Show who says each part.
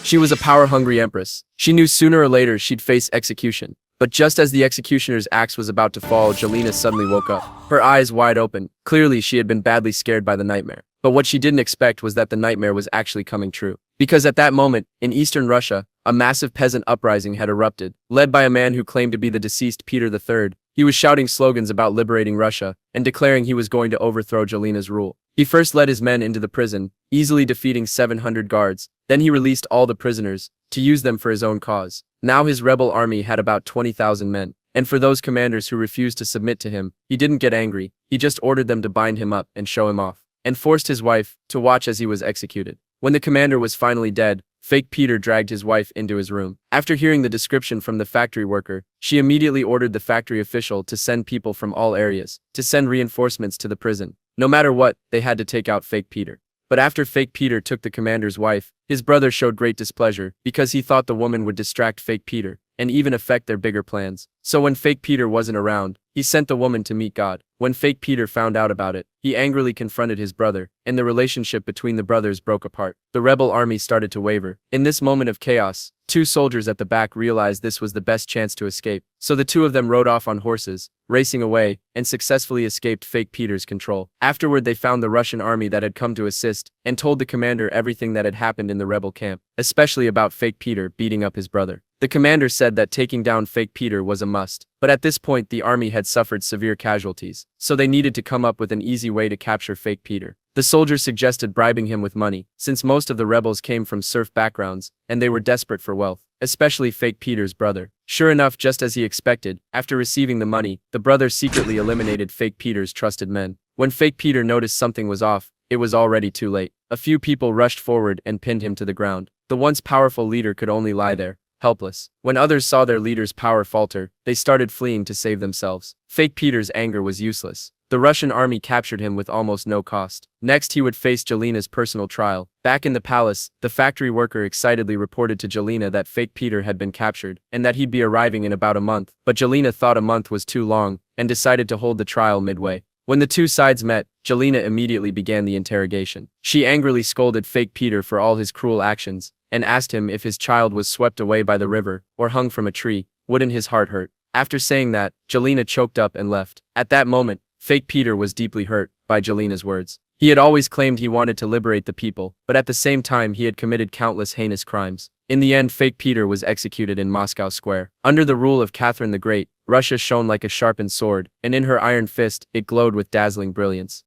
Speaker 1: She was a power-hungry empress. She knew sooner or later she'd face execution. But just as the executioner's axe was about to fall, Jelena suddenly woke up, her eyes wide open. Clearly, she had been badly scared by the nightmare. But what she didn't expect was that the nightmare was actually coming true. Because at that moment, in eastern Russia, a massive peasant uprising had erupted, led by a man who claimed to be the deceased Peter III. He was shouting slogans about liberating Russia and declaring he was going to overthrow Jelena's rule. He first led his men into the prison, easily defeating 700 guards. Then he released all the prisoners to use them for his own cause. Now his rebel army had about 20,000 men. And for those commanders who refused to submit to him, he didn't get angry. He just ordered them to bind him up and show him off, and forced his wife to watch as he was executed. When the commander was finally dead, fake Peter dragged his wife into his room. After hearing the description from the factory worker, she immediately ordered the factory official to send people from all areas, to send reinforcements to the prison. No matter what, they had to take out fake Peter. But after fake Peter took the commander's wife, his brother showed great displeasure because he thought the woman would distract fake Peter and even affect their bigger plans. So when fake Peter wasn't around, he sent the woman to meet God. When fake Peter found out about it, he angrily confronted his brother, and the relationship between the brothers broke apart. The rebel army started to waver. In this moment of chaos, two soldiers at the back realized this was the best chance to escape. So the two of them rode off on horses, racing away, and successfully escaped fake Peter's control. Afterward, they found the Russian army that had come to assist, and told the commander everything that had happened in the rebel camp, especially about fake Peter beating up his brother. The commander said that taking down fake Peter was a must, but at this point the army had suffered severe casualties, so they needed to come up with an easy way to capture fake Peter. The soldiers suggested bribing him with money, since most of the rebels came from serf backgrounds, and they were desperate for wealth, especially fake Peter's brother. Sure enough, just as he expected, after receiving the money, the brother secretly eliminated fake Peter's trusted men. When fake Peter noticed something was off, it was already too late. A few people rushed forward and pinned him to the ground. The once powerful leader could only lie there, helpless. When others saw their leader's power falter, they started fleeing to save themselves. Fake Peter's anger was useless. The Russian army captured him with almost no cost. Next, he would face Jelena's personal trial. Back in the palace, the factory worker excitedly reported to Jelena that fake Peter had been captured, and that he'd be arriving in about a month. But Jelena thought a month was too long, and decided to hold the trial midway. When the two sides met, Jelena immediately began the interrogation. She angrily scolded fake Peter for all his cruel actions, and asked him if his child was swept away by the river, or hung from a tree. Wouldn't his heart hurt? After saying that, Jelena choked up and left. At that moment, fake Peter was deeply hurt by Jelena's words. He had always claimed he wanted to liberate the people, but at the same time he had committed countless heinous crimes. In the end, fake Peter was executed in Moscow Square. Under the rule of Catherine the Great, Russia shone like a sharpened sword, and in her iron fist, it glowed with dazzling brilliance.